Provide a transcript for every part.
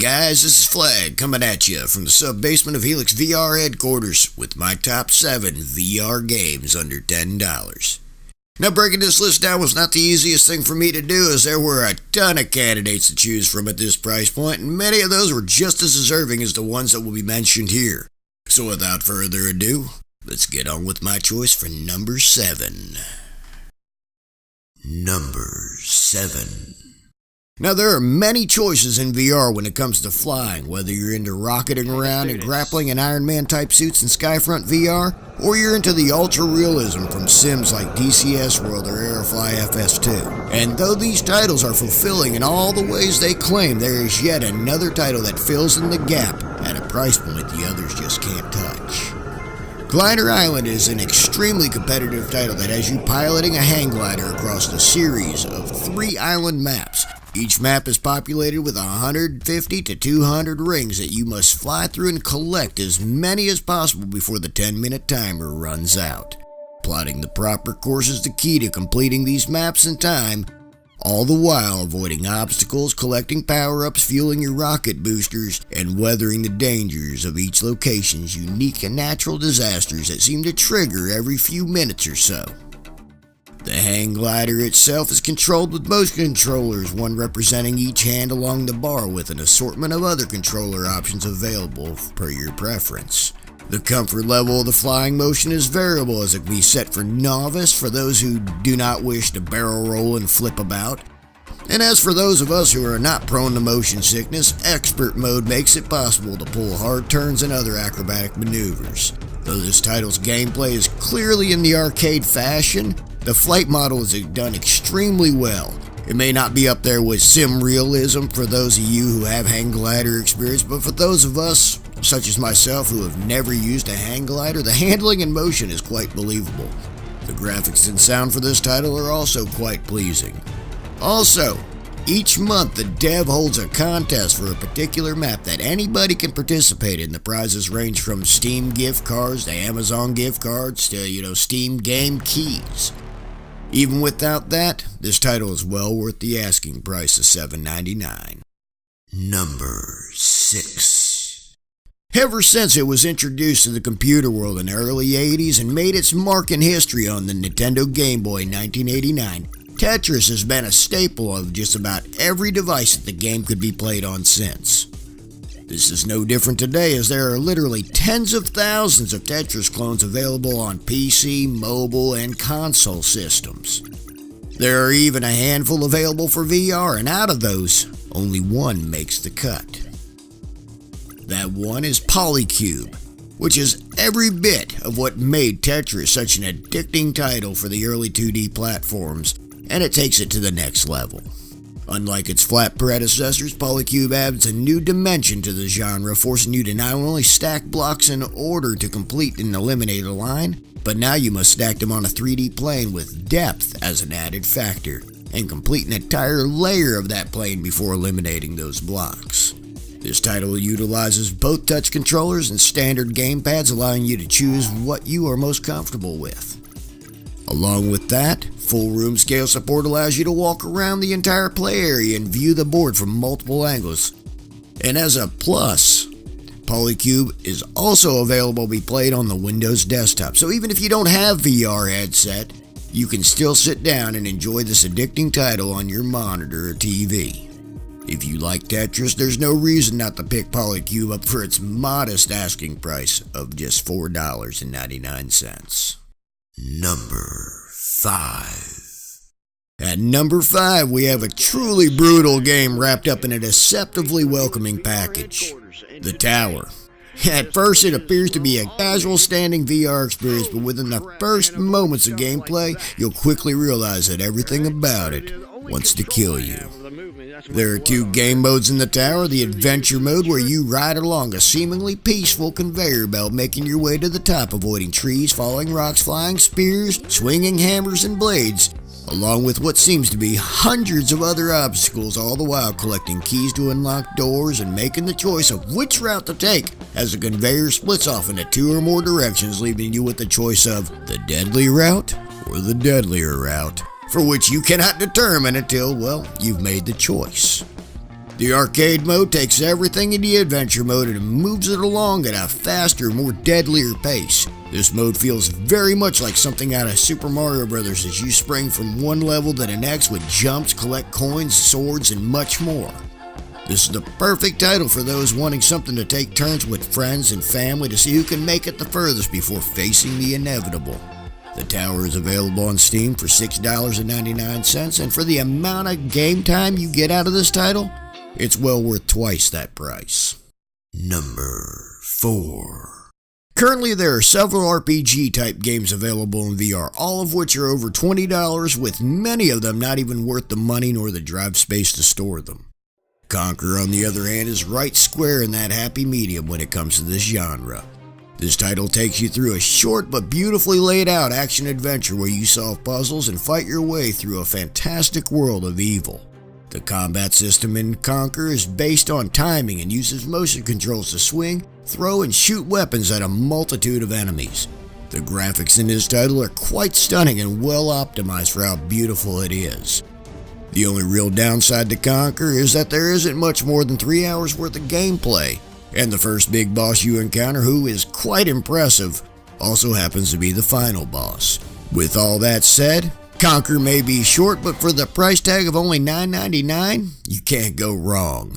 guys, this is Flag coming at you from the sub-basement of HelixxVR headquarters with my top 7 VR games under $10. Now, breaking this list down was not the easiest thing for me to do, as there were a ton of candidates to choose from at this price point, and many of those were just as deserving as the ones that will be mentioned here. So without further ado, let's get on with my choice for number 7. Number 7. Now, there are many choices in VR when it comes to flying, whether you're into rocketing around and grappling in Iron Man type suits in Skyfront VR, or you're into the ultra realism from sims like DCS World or Aerofly FS2. And though these titles are fulfilling in all the ways they claim, there is yet another title that fills in the gap at a price point the others just can't touch. Glider Island is an extremely competitive title that has you piloting a hang glider across a series of 3 island maps. Each map is populated with 150 to 200 rings that you must fly through and collect as many as possible before the 10-minute timer runs out. Plotting the proper course is the key to completing these maps in time, all the while avoiding obstacles, collecting power-ups, fueling your rocket boosters, and weathering the dangers of each location's unique and natural disasters that seem to trigger every few minutes or so. The hang glider itself is controlled with motion controllers, one representing each hand along the bar with an assortment of other controller options available per your preference. The comfort level of the flying motion is variable, as it can be set for novice for those who do not wish to barrel roll and flip about. And as for those of us who are not prone to motion sickness, expert mode makes it possible to pull hard turns and other acrobatic maneuvers. Though this title's gameplay is clearly in the arcade fashion, the flight model is done extremely well. It may not be up there with sim realism for those of you who have hang glider experience, but for those of us, such as myself, who have never used a hang glider, the handling and motion is quite believable. The graphics and sound for this title are also quite pleasing. Also, each month the dev holds a contest for a particular map that anybody can participate in. The prizes range from Steam gift cards to Amazon gift cards to, Steam game keys. Even without that, this title is well worth the asking price of $7.99. Number 6. Ever since it was introduced to the computer world in the early 80s and made its mark in history on the Nintendo Game Boy in 1989, Tetris has been a staple of just about every device that the game could be played on since. This is no different today, as there are literally tens of thousands of Tetris clones available on PC, mobile, and console systems. There are even a handful available for VR, and out of those, only one makes the cut. That one is PolyCube, which is every bit of what made Tetris such an addicting title for the early 2D platforms, and it takes it to the next level. Unlike its flat predecessors, PolyCube adds a new dimension to the genre, forcing you to not only stack blocks in order to complete and eliminate a line, but now you must stack them on a 3D plane with depth as an added factor, and complete an entire layer of that plane before eliminating those blocks. This title utilizes both touch controllers and standard gamepads, allowing you to choose what you are most comfortable with. Along with that, full room scale support allows you to walk around the entire play area and view the board from multiple angles. And as a plus, PolyCube is also available to be played on the Windows desktop, so even if you don't have VR headset, you can still sit down and enjoy this addicting title on your monitor or TV. If you like Tetris, there's no reason not to pick PolyCube up for its modest asking price of just $4.99. Number 5. At number 5, we have a truly brutal game wrapped up in a deceptively welcoming package, The Tower. At first, it appears to be a casual standing VR experience, but within the first moments of gameplay, you'll quickly realize that everything about it wants to kill you. There are 2 game modes in The Tower: the adventure mode, where you ride along a seemingly peaceful conveyor belt, making your way to the top, avoiding trees, falling rocks, flying spears, swinging hammers and blades, along with what seems to be hundreds of other obstacles, all the while collecting keys to unlock doors and making the choice of which route to take, as the conveyor splits off into 2 or more directions, leaving you with the choice of the deadly route or the deadlier route, for which you cannot determine until, you've made the choice. The arcade mode takes everything in the adventure mode and moves it along at a faster, more deadlier pace. This mode feels very much like something out of Super Mario Bros. As you spring from one level to the next with jumps, collect coins, swords, and much more. This is the perfect title for those wanting something to take turns with friends and family to see who can make it the furthest before facing the inevitable. The tower is available on Steam for $6.99, and for the amount of game time you get out of this title, it's well worth twice that price. Number 4. Currently there are several RPG type games available in VR, all of which are over $20, with many of them not even worth the money nor the drive space to store them. Conquer, on the other hand, is right square in that happy medium when it comes to this genre. This title takes you through a short but beautifully laid out action adventure where you solve puzzles and fight your way through a fantastic world of evil. The combat system in Conquer is based on timing and uses motion controls to swing, throw, and shoot weapons at a multitude of enemies. The graphics in this title are quite stunning and well optimized for how beautiful it is. The only real downside to Conquer is that there isn't much more than 3 hours worth of gameplay, and the first big boss you encounter, who is quite impressive, also happens to be the final boss. With all that said, Conquer may be short, but for the price tag of only $9.99, you can't go wrong.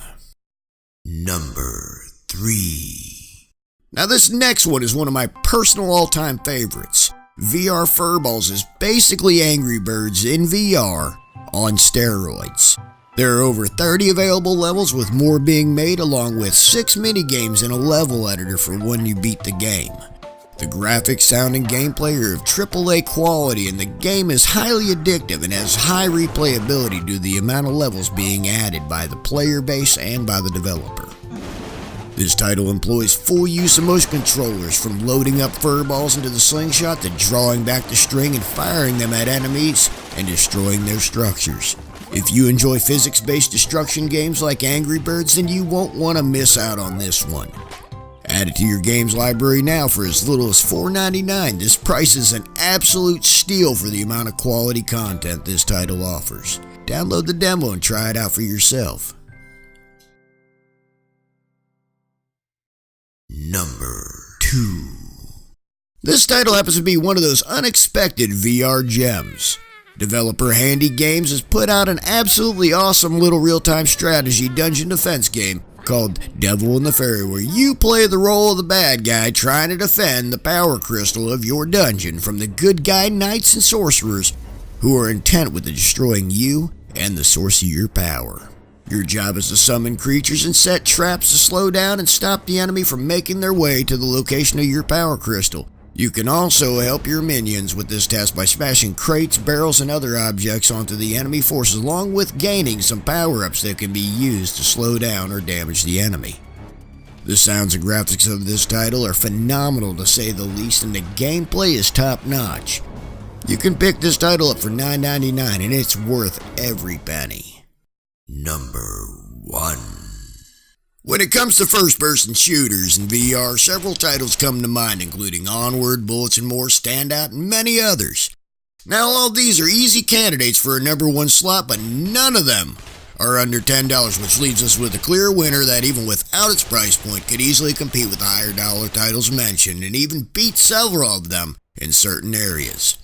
Number 3. Now this next one is one of my personal all-time favorites. VR Furballs is basically Angry Birds in VR on steroids. There are over 30 available levels, with more being made, along with 6 minigames and a level editor for when you beat the game. The graphics, sound, and gameplay are of AAA quality, and the game is highly addictive and has high replayability due to the amount of levels being added by the player base and by the developer. This title employs full use of motion controllers, from loading up furballs into the slingshot to drawing back the string and firing them at enemies and destroying their structures. If you enjoy physics-based destruction games like Angry Birds, then you won't want to miss out on this one. Add it to your games library now for as little as $4.99. This price is an absolute steal for the amount of quality content this title offers. Download the demo and try it out for yourself. Number 2. This title happens to be one of those unexpected VR gems. Developer Handy Games has put out an absolutely awesome little real-time strategy dungeon defense game called Devil in the Fairy, where you play the role of the bad guy trying to defend the power crystal of your dungeon from the good guy knights and sorcerers who are intent with destroying you and the source of your power. Your job is to summon creatures and set traps to slow down and stop the enemy from making their way to the location of your power crystal. You can also help your minions with this task by smashing crates, barrels, and other objects onto the enemy forces, along with gaining some power-ups that can be used to slow down or damage the enemy. The sounds and graphics of this title are phenomenal to say the least, and the gameplay is top-notch. You can pick this title up for $9.99, and it's worth every penny. Number 1. When it comes to first-person shooters in VR, several titles come to mind, including Onward, Bullets and More, Standout, and many others. Now, all of these are easy candidates for a number 1 slot, but none of them are under $10, which leaves us with a clear winner that, even without its price point, could easily compete with the higher dollar titles mentioned, and even beat several of them in certain areas.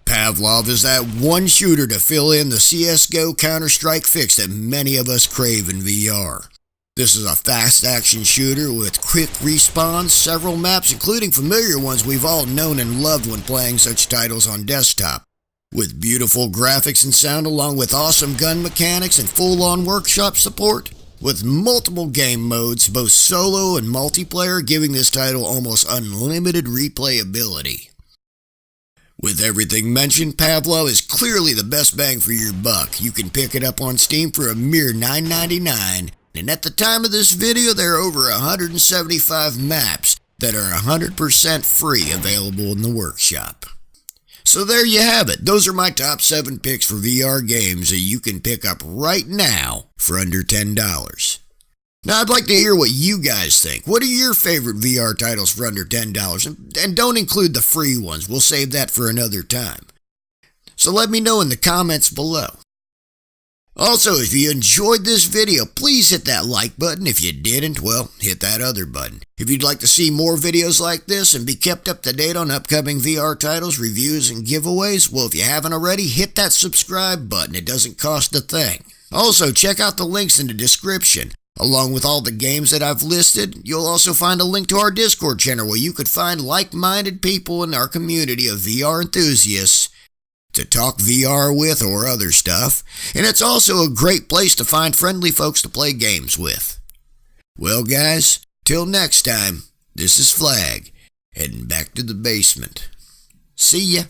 Pavlov is that one shooter to fill in the CSGO Counter-Strike fix that many of us crave in VR. This is a fast action shooter with quick respawns, several maps, including familiar ones we've all known and loved when playing such titles on desktop. With beautiful graphics and sound, along with awesome gun mechanics and full-on workshop support, with multiple game modes, both solo and multiplayer, giving this title almost unlimited replayability. With everything mentioned, Pavlov is clearly the best bang for your buck. You can pick it up on Steam for a mere $9.99. And at the time of this video, there are over 175 maps that are 100% free available in the workshop. So there you have it. Those are my top 7 picks for VR games that you can pick up right now for under $10. Now, I'd like to hear what you guys think. What are your favorite VR titles for under $10? And don't include the free ones. We'll save that for another time. So let me know in the comments below. Also, if you enjoyed this video, please hit that like button. If you didn't, well, hit that other button. If you'd like to see more videos like this and be kept up to date on upcoming VR titles, reviews, and giveaways, well, if you haven't already, hit that subscribe button. It doesn't cost a thing. Also, check out the links in the description. Along with all the games that I've listed, you'll also find a link to our Discord channel where you could find like-minded people in our community of VR enthusiasts to talk VR with or other stuff, and it's also a great place to find friendly folks to play games with. Well guys, till next time, this is Flag, heading back to the basement. See ya!